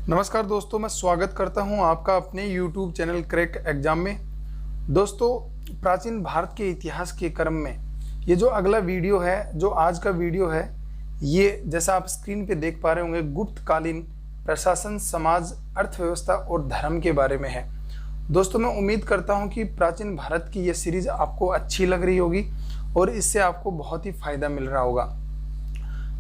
नमस्कार दोस्तों, मैं स्वागत करता हूं आपका अपने YouTube चैनल क्रैक एग्जाम में। दोस्तों, प्राचीन भारत के इतिहास के क्रम में ये जो अगला वीडियो है, जो आज का वीडियो है, ये जैसा आप स्क्रीन पे देख पा रहे होंगे, गुप्तकालीन प्रशासन, समाज, अर्थव्यवस्था और धर्म के बारे में है। दोस्तों, मैं उम्मीद करता हूँ कि प्राचीन भारत की ये सीरीज आपको अच्छी लग रही होगी और इससे आपको बहुत ही फायदा मिल रहा होगा।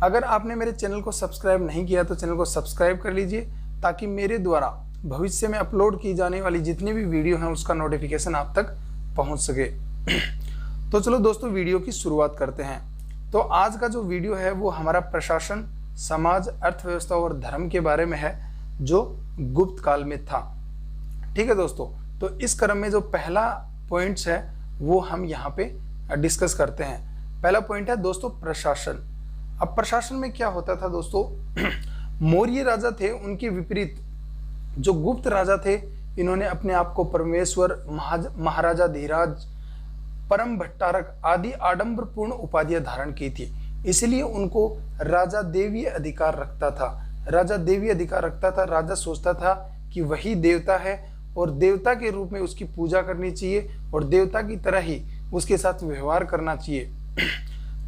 अगर आपने मेरे चैनल को सब्सक्राइब नहीं किया तो चैनल को सब्सक्राइब कर लीजिए, ताकि मेरे द्वारा भविष्य में अपलोड की जाने वाली जितनी भी वीडियो हैं उसका नोटिफिकेशन आप तक पहुंच सके। तो चलो दोस्तों, वीडियो की शुरुआत करते हैं। तो आज का जो वीडियो है वो हमारा प्रशासन, समाज, अर्थव्यवस्था और धर्म के बारे में है, जो गुप्त काल में था। ठीक है दोस्तों, तो इस क्रम में जो पहला पॉइंट्स है वो हम यहाँ पे डिस्कस करते हैं। पहला पॉइंट है दोस्तों प्रशासन। अब प्रशासन में क्या होता था दोस्तों, मौर्य राजा थे, उनके विपरीत जो गुप्त राजा थे, इन्होंने अपने आप को परमेश्वर, महाराजा धीराज, परम भट्टारक आदि आडंबरपूर्ण उपाधियां धारण की थी। इसलिए उनको राजा देवीय अधिकार रखता था। राजा देवीय अधिकार रखता था। राजा सोचता था कि वही देवता है और देवता के रूप में उसकी पूजा करनी चाहिए और देवता की तरह ही उसके साथ व्यवहार करना चाहिए।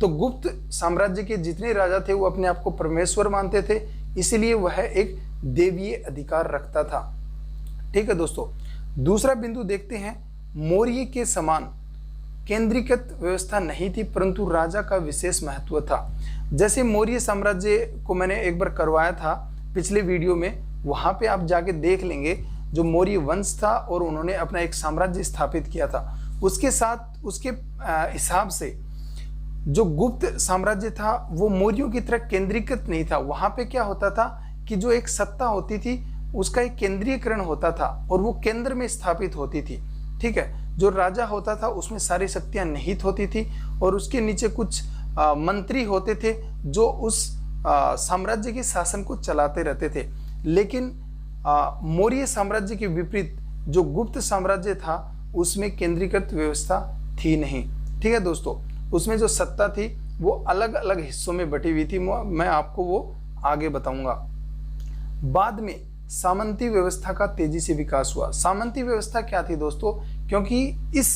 तो गुप्त साम्राज्य के जितने राजा थे वो अपने आप को परमेश्वर मानते थे, इसलिए वह एक देवीय अधिकार रखता था। ठीक है दोस्तों, दूसरा बिंदु देखते हैं। मौर्य के समान केंद्रीकृत व्यवस्था नहीं थी, परंतु राजा का विशेष महत्व था। जैसे मौर्य साम्राज्य को मैंने एक बार करवाया था पिछले वीडियो में, वहां पे आप जाके देख लेंगे। जो मौर्य वंश था और उन्होंने अपना एक साम्राज्य स्थापित किया था, उसके साथ उसके हिसाब से जो गुप्त साम्राज्य था वो मौर्यों की तरह केंद्रीकृत नहीं था। वहां पे क्या होता था कि जो एक सत्ता होती थी उसका एक केंद्रीयकरण होता था और वो केंद्र में स्थापित होती थी। ठीक है, जो राजा होता था उसमें सारी शक्तियां निहित होती थी और उसके नीचे कुछ मंत्री होते थे जो उस साम्राज्य के शासन को चलाते रहते थे। लेकिन मौर्य साम्राज्य के विपरीत जो गुप्त साम्राज्य था उसमें केंद्रीकृत व्यवस्था थी नहीं। ठीक है दोस्तों, उसमें जो सत्ता थी वो अलग अलग हिस्सों में बटी हुई थी। मैं आपको वो आगे बताऊंगा। बाद में सामंती व्यवस्था का तेजी से विकास हुआ। सामंती व्यवस्था क्या थी दोस्तों, क्योंकि इस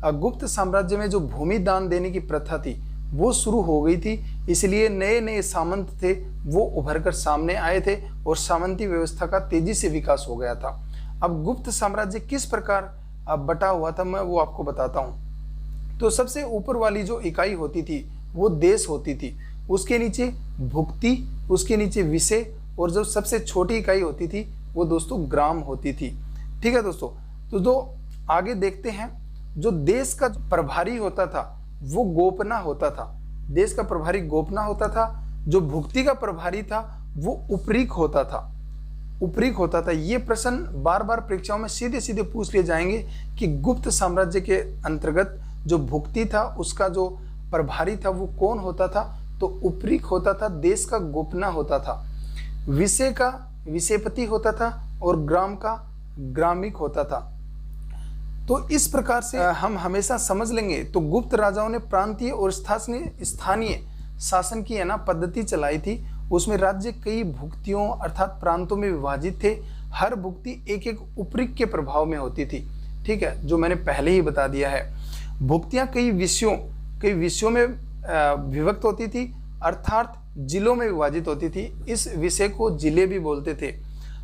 गुप्त साम्राज्य में जो भूमि दान देने की प्रथा थी वो शुरू हो गई थी, इसलिए नए नए सामंत थे वो उभर कर सामने आए थे और सामंती व्यवस्था का तेजी से विकास हो गया था। अब गुप्त साम्राज्य किस प्रकार बटा हुआ था मैं वो आपको बताता हूँ। तो सबसे ऊपर वाली जो इकाई होती थी वो देश होती थी, उसके नीचे भुक्ति, उसके नीचे विषय, और जो सबसे छोटी इकाई होती थी वो दोस्तों ग्राम होती थी। ठीक है दोस्तों, तो जो आगे देखते हैं, जो देश का प्रभारी होता था वो गोपना होता था। देश का प्रभारी गोपना होता था। जो भुक्ति का प्रभारी था वो उपरीक होता था। उपरीक होता था। ये प्रश्न बार बार परीक्षाओं में सीधे सीधे पूछ लिए जाएंगे कि गुप्त साम्राज्य के अंतर्गत जो भुक्ति था उसका जो प्रभारी था वो कौन होता था, तो उपरीक होता था। देश का गोपना होता था। विषय का विषयपति होता था और ग्राम का ग्रामिक होता था। तो इस प्रकार से हम हमेशा समझ लेंगे। तो गुप्त राजाओं ने प्रांतीय और स्थानीय शासन की पद्धति चलाई थी। उसमें राज्य कई भुक्तियों अर्थात प्रांतों में विभाजित थे। हर भुक्ति एक एक उपरीक के प्रभाव में होती थी। ठीक है, जो मैंने पहले ही बता दिया है। भुक्तियां कई विषयों में विभक्त होती थी, अर्थात जिलों में विभाजित होती थी। इस विषय को जिले भी बोलते थे।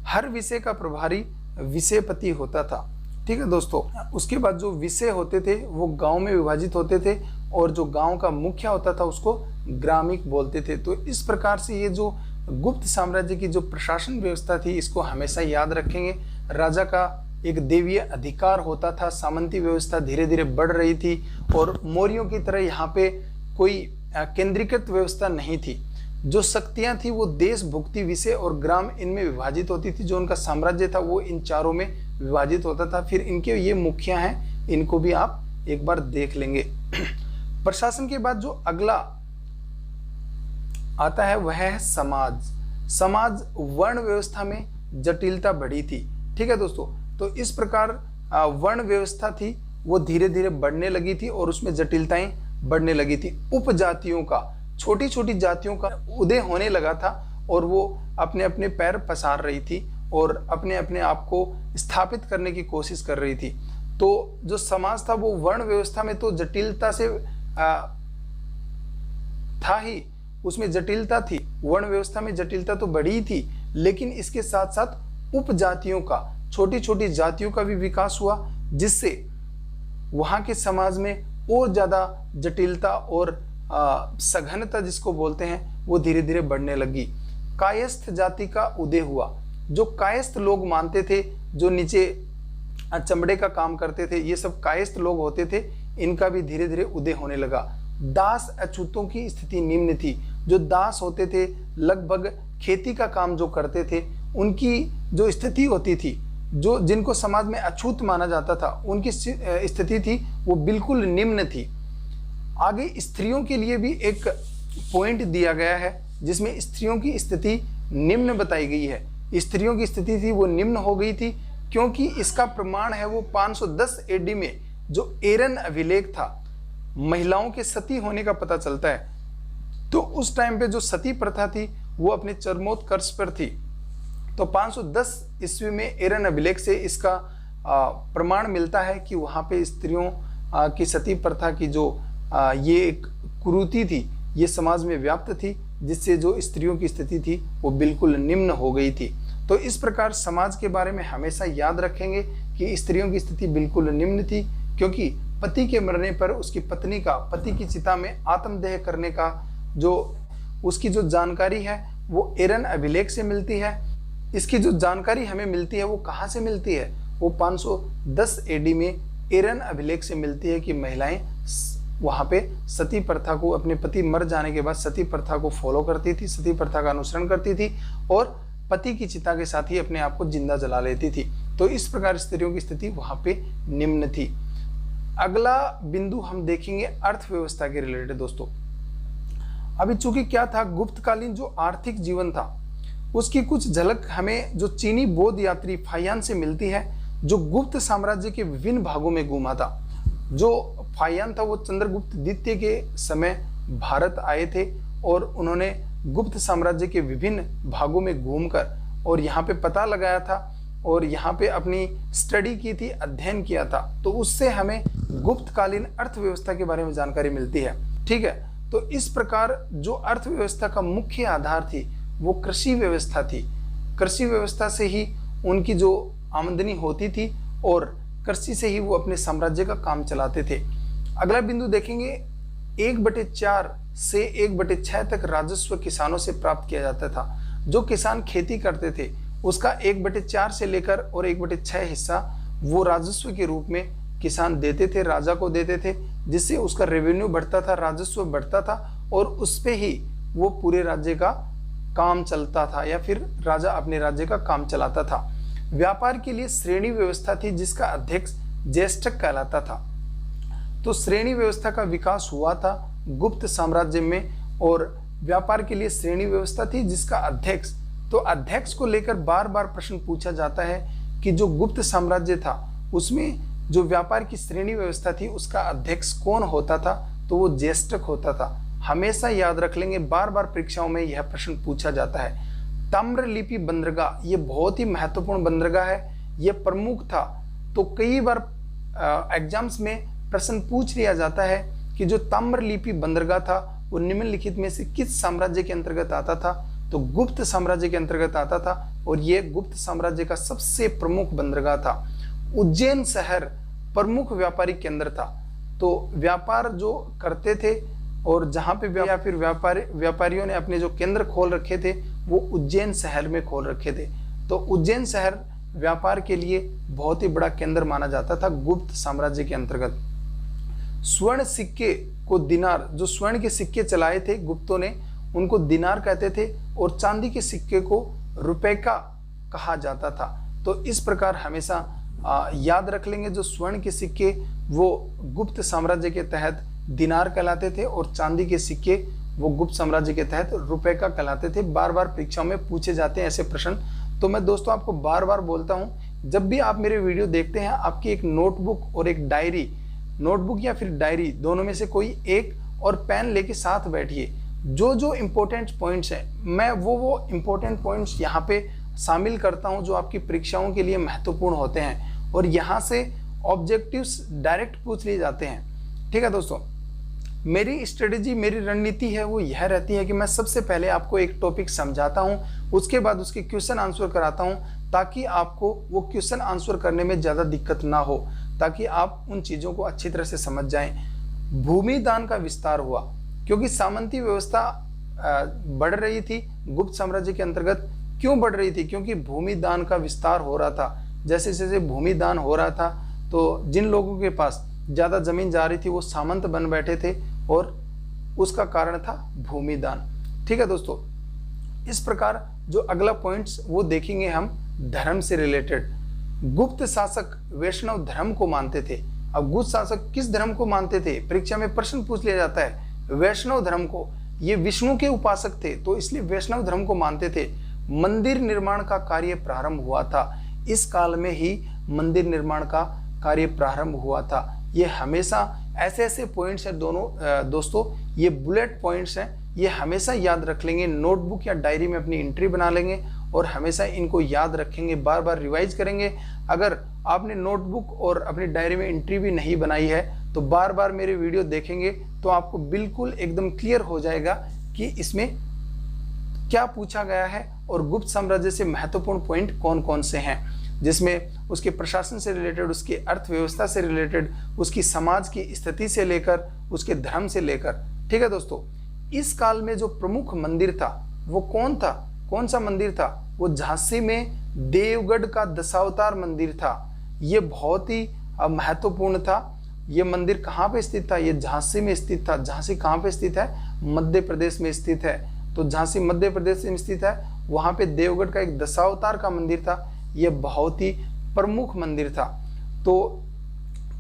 हर विषय का प्रभारी विषयपति होता था। ठीक है दोस्तों, उसके बाद जो विषय होते थे वो गांव में विभाजित होते थे और जो गांव का मुखिया होता था उसको ग्रामिक बोलते थे। तो इस प्रकार से ये जो गुप्त साम्राज्य की जो प्रशासन व्यवस्था थी इसको हमेशा याद रखेंगे। राजा का एक देवीय अधिकार होता था। सामंती व्यवस्था धीरे धीरे बढ़ रही थी और मौर्यों की तरह यहाँ पे कोई केंद्रीकृत व्यवस्था नहीं थी। जो शक्तियां थी वो देश, भुक्ति, विषय और ग्राम इनमें विभाजित होती थी। जो उनका साम्राज्य था वो इन चारों में विभाजित होता था। फिर इनके ये मुखिया हैं, इनको भी आप एक बार देख लेंगे। प्रशासन के बाद जो अगला आता है वह है समाज। समाज वर्ण व्यवस्था में जटिलता बढ़ी थी। ठीक है दोस्तों, तो इस प्रकार वर्ण व्यवस्था थी वो धीरे धीरे बढ़ने लगी थी और उसमें जटिलताएं बढ़ने लगी थी। उपजातियों का, छोटी छोटी जातियों का उदय होने लगा था और वो अपने अपने पैर पसार रही थी और अपने अपने आप को स्थापित करने की कोशिश कर रही थी। तो जो समाज था वो वर्ण व्यवस्था में तो जटिलता से था ही, उसमें जटिलता थी, वर्ण व्यवस्था में जटिलता तो बड़ी थी, लेकिन इसके साथ साथ उपजातियों का, छोटी छोटी जातियों का भी विकास हुआ, जिससे वहाँ के समाज में और ज़्यादा जटिलता और सघनता जिसको बोलते हैं वो धीरे धीरे बढ़ने लगी। कायस्थ जाति का उदय हुआ। जो कायस्थ लोग मानते थे, जो नीचे चमड़े का काम करते थे, ये सब कायस्थ लोग होते थे, इनका भी धीरे धीरे उदय होने लगा। दास अछूतों की स्थिति निम्न थी। जो दास होते थे, लगभग खेती का काम जो करते थे, उनकी जो स्थिति होती थी, जो जिनको समाज में अछूत माना जाता था, उनकी स्थिति थी वो बिल्कुल निम्न थी। आगे स्त्रियों के लिए भी एक पॉइंट दिया गया है जिसमें स्त्रियों की स्थिति निम्न बताई गई है। स्त्रियों की स्थिति थी वो निम्न हो गई थी, क्योंकि इसका प्रमाण है वो 510 एडी में जो एरन अभिलेख था, महिलाओं के सती होने का पता चलता है। तो उस टाइम पे जो सती प्रथा थी वो अपने चरमोत्कर्ष पर थी। तो 510 ईस्वी में एरन अभिलेख से इसका प्रमाण मिलता है कि वहाँ पे स्त्रियों की सती प्रथा की जो ये एक कुरीति थी, ये समाज में व्याप्त थी, जिससे जो स्त्रियों की स्थिति थी वो बिल्कुल निम्न हो गई थी। तो इस प्रकार समाज के बारे में हमेशा याद रखेंगे कि स्त्रियों की स्थिति बिल्कुल निम्न थी, क्योंकि पति के मरने पर उसकी पत्नी का पति की चिता में आत्मदेह करने का जो उसकी जो जानकारी है वो एरन अभिलेख से मिलती है। इसकी जो जानकारी हमें मिलती है वो कहाँ से मिलती है? वो 510 एडी में एरन अभिलेख से मिलती है कि महिलाएं वहाँ पे सती प्रथा को, अपने पति मर जाने के बाद सती प्रथा को फॉलो करती थी, सती प्रथा का अनुसरण करती थी और पति की चिता के साथ ही अपने आप को जिंदा जला लेती थी। तो इस प्रकार स्त्रियों की स्थिति वहाँ पे निम्न थी। अगला बिंदु हम देखेंगे अर्थव्यवस्था के रिलेटेड दोस्तों। अभी चूंकि क्या था, गुप्तकालीन जो आर्थिक जीवन था उसकी कुछ झलक हमें जो चीनी बौद्ध यात्री फाहियान से मिलती है, जो गुप्त साम्राज्य के विभिन्न भागों में घूमा था। जो फाहियान था वो चंद्रगुप्त द्वितीय के समय भारत आए थे और उन्होंने गुप्त साम्राज्य के विभिन्न भागों में घूमकर और यहाँ पे पता लगाया था और यहाँ पे अपनी स्टडी की थी, अध्ययन किया था। तो उससे हमें गुप्तकालीन अर्थव्यवस्था के बारे में जानकारी मिलती है। ठीक है, तो इस प्रकार जो अर्थव्यवस्था का मुख्य आधार थी वो कृषि व्यवस्था थी। कृषि व्यवस्था से ही उनकी जो आमदनी होती थी और कृषि से ही वो अपने साम्राज्य का काम चलाते थे। अगला बिंदु देखेंगे, 1/4 से 1/6 तक राजस्व किसानों से प्राप्त किया जाता था। जो किसान खेती करते थे उसका 1/4 से लेकर और 1/6 हिस्सा वो राजस्व के रूप में किसान देते थे, राजा को देते थे, जिससे उसका रेवेन्यू बढ़ता था, राजस्व बढ़ता था और उस पे ही वो पूरे राज्य का काम चलता था या फिर राजा अपने राज्य का काम चलाता था। व्यापार के लिए श्रेणी व्यवस्था थी जिसका अध्यक्ष ज्येष्ठक कहलाता था। तो श्रेणी व्यवस्था का विकास हुआ था गुप्त साम्राज्य में और व्यापार के लिए श्रेणी व्यवस्था थी जिसका अध्यक्ष, तो अध्यक्ष को लेकर बार बार प्रश्न पूछा जाता है कि जो गुप्त साम्राज्य था उसमें जो व्यापार की श्रेणी व्यवस्था थी उसका अध्यक्ष कौन होता था? तो वो ज्येष्ठक होता था। हमेशा याद रख लेंगे, बार बार परीक्षाओं में यह प्रश्न पूछा जाता है। ताम्रलिपि बंदरगाह ये बहुत ही महत्वपूर्ण बंदरगाह है, ये प्रमुख था। तो कई बार एग्जाम्स में प्रश्न पूछ लिया जाता है कि जो ताम्रलिपि बंदरगाह था वो निम्नलिखित में से किस साम्राज्य के अंतर्गत आता था? तो गुप्त साम्राज्य के अंतर्गत आता था और ये गुप्त साम्राज्य का सबसे प्रमुख बंदरगाह था। उज्जैन शहर प्रमुख व्यापारिक केंद्र था। तो व्यापार जो करते थे और जहाँ पे या फिर व्यापारियों ने अपने जो केंद्र खोल रखे थे वो उज्जैन शहर में खोल रखे थे। तो उज्जैन शहर व्यापार के लिए बहुत ही बड़ा केंद्र माना जाता था गुप्त साम्राज्य के अंतर्गत। स्वर्ण सिक्के को दिनार, जो स्वर्ण के सिक्के चलाए थे गुप्तों ने उनको दिनार कहते थे और चांदी के सिक्के को रुपए का कहा जाता था। तो इस प्रकार हमेशा याद रख लेंगे, जो स्वर्ण के सिक्के वो गुप्त साम्राज्य के तहत दिनार कहलाते थे और चांदी के सिक्के वो गुप्त साम्राज्य के तहत रुपए का कहलाते थे। बार बार परीक्षाओं में पूछे जाते हैं ऐसे प्रश्न। तो मैं दोस्तों आपको बार बार बोलता हूँ, जब भी आप मेरे वीडियो देखते हैं आपकी एक नोटबुक और एक डायरी, नोटबुक या फिर डायरी दोनों में से कोई एक और पेन लेके साथ बैठिए। जो जो इम्पोर्टेंट पॉइंट्स हैं मैं वो इम्पोर्टेंट पॉइंट्स यहाँ पे शामिल करता हूं जो आपकी परीक्षाओं के लिए महत्वपूर्ण होते हैं, और यहाँ से ऑब्जेक्टिव्स डायरेक्ट पूछ लिए जाते हैं। ठीक है दोस्तों, मेरी स्ट्रेटेजी, मेरी रणनीति है वो यह रहती है कि मैं सबसे पहले आपको एक टॉपिक समझाता हूं, उसके बाद उसके क्वेश्चन आंसर कराता हूं, ताकि आपको वो क्वेश्चन आंसर करने में ज़्यादा दिक्कत ना हो, ताकि आप उन चीज़ों को अच्छी तरह से समझ जाएं। भूमि दान का विस्तार हुआ क्योंकि सामंती व्यवस्था बढ़ रही थी गुप्त साम्राज्य के अंतर्गत। क्यों बढ़ रही थी? क्योंकि भूमि दान का विस्तार हो रहा था। जैसे जैसे भूमि दान हो रहा था तो जिन लोगों के पास ज़्यादा जमीन जा रही थी वो सामंत बन बैठे थे, और उसका कारण था भूमि दान। ठीक है दोस्तों, इस प्रकार जो अगला पॉइंट्स वो देखेंगे हम धर्म से रिलेटेड। गुप्त शासक वैष्णव धर्म को मानते थे। अब गुप्त शासक किस धर्म को मानते थे? परीक्षा में प्रश्न पूछ लिया जाता है। वैष्णव धर्म को। ये विष्णु के उपासक थे तो इसलिए वैष्णव धर्म को मानते थे। मंदिर निर्माण का कार्य प्रारंभ हुआ था। इस काल में ही मंदिर निर्माण का कार्य प्रारंभ हुआ था। ये हमेशा ऐसे ऐसे पॉइंट्स हैं दोस्तों, ये बुलेट पॉइंट्स हैं, ये हमेशा याद रख लेंगे। नोटबुक या डायरी में अपनी एंट्री बना लेंगे और हमेशा इनको याद रखेंगे, बार बार रिवाइज करेंगे। अगर आपने नोटबुक और अपनी डायरी में एंट्री भी नहीं बनाई है तो बार बार मेरे वीडियो देखेंगे तो आपको बिल्कुल एकदम क्लियर हो जाएगा कि इसमें क्या पूछा गया है और गुप्त साम्राज्य से महत्वपूर्ण पॉइंट कौन कौन से हैं, जिसमें उसके प्रशासन से रिलेटेड, उसकी अर्थव्यवस्था से रिलेटेड, उसकी समाज की स्थिति से लेकर, उसके धर्म से लेकर। ठीक है दोस्तों, इस काल में जो प्रमुख मंदिर था वो कौन था? कौन सा मंदिर था? वो झांसी में देवगढ़ का दशावतार मंदिर था। ये बहुत ही महत्वपूर्ण था। ये मंदिर कहाँ पे स्थित था? ये झांसी में स्थित था। झांसी कहाँ पे स्थित है? मध्य प्रदेश में स्थित है। तो झांसी मध्य प्रदेश में स्थित है, वहाँ पे देवगढ़ का एक दशावतार का मंदिर था। ये बहुत ही प्रमुख मंदिर था। तो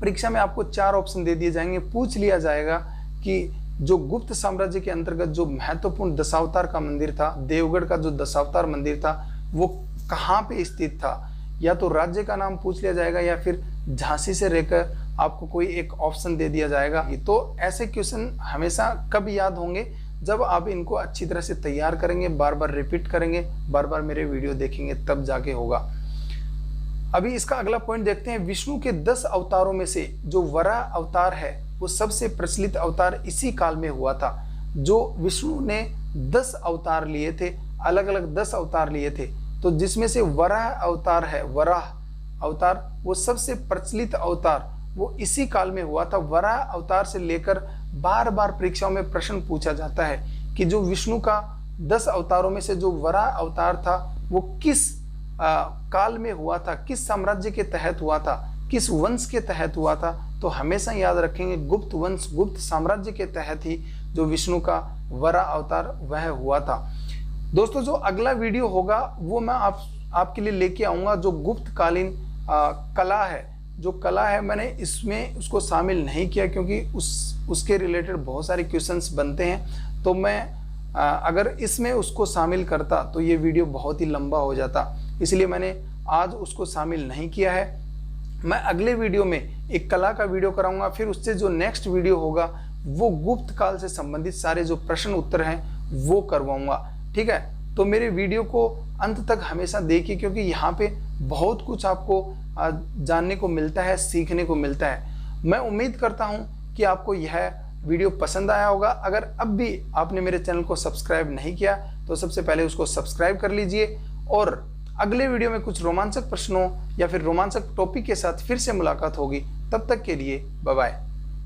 परीक्षा में आपको 4 ऑप्शन दे दिए जाएंगे। पूछ लिया जाएगा कि जो गुप्त साम्राज्य के अंतर्गत जो महत्वपूर्ण दशावतार का मंदिर था, देवगढ़ का जो दशावतार मंदिर था, वो कहाँ पे स्थित था? या तो राज्य का नाम पूछ लिया जाएगा या फिर झांसी से रहकर आपको कोई एक ऑप्शन दे दिया जाएगा। तो ऐसे क्वेश्चन हमेशा कब याद होंगे? जब आप इनको अच्छी तरह से तैयार करेंगे, बार बार रिपीट करेंगे, बार बार मेरे वीडियो देखेंगे, तब जाके होगा। अभी इसका अगला पॉइंट देखते हैं। विष्णु के 10 अवतारों में से जो वराह अवतार है वो सबसे प्रचलित अवतार इसी काल में हुआ था। जो विष्णु ने 10 अवतार लिए थे, अलग अलग 10 अवतार लिए थे, तो जिसमें से वराह अवतार है, वराह अवतार वो सबसे प्रचलित अवतार वो इसी काल में हुआ था। वराह अवतार से लेकर बार बार परीक्षाओं में प्रश्न पूछा जाता है कि जो विष्णु का 10 अवतारों में से जो वराह अवतार था वो किस काल में हुआ था, किस साम्राज्य के तहत हुआ था, किस वंश के तहत हुआ था। तो हमेशा याद रखेंगे गुप्त वंश, गुप्त साम्राज्य के तहत ही जो विष्णु का वराह अवतार वह हुआ था। दोस्तों, जो अगला वीडियो होगा वो मैं आपके लिए लेके आऊँगा। जो गुप्त कालीन कला है, जो कला है, मैंने इसमें उसको शामिल नहीं किया क्योंकि उसके रिलेटेड बहुत सारे क्वेश्चंस बनते हैं। तो मैं अगर इसमें उसको शामिल करता तो ये वीडियो बहुत ही लंबा हो जाता, इसलिए मैंने आज उसको शामिल नहीं किया है। मैं अगले वीडियो में एक कला का वीडियो कराऊंगा, फिर उससे जो नेक्स्ट वीडियो होगा वो गुप्त काल से संबंधित सारे जो प्रश्न उत्तर हैं वो करवाऊंगा। ठीक है, तो मेरे वीडियो को अंत तक हमेशा देखिए क्योंकि यहाँ पे बहुत कुछ आपको जानने को मिलता है, सीखने को मिलता है। मैं उम्मीद करता हूँ कि आपको यह वीडियो पसंद आया होगा। अगर अब भी आपने मेरे चैनल को सब्सक्राइब नहीं किया तो सबसे पहले उसको सब्सक्राइब कर लीजिए, और अगले वीडियो में कुछ रोमांचक प्रश्नों या फिर रोमांचक टॉपिक के साथ फिर से मुलाकात होगी। तब तक के लिए बाय बाय।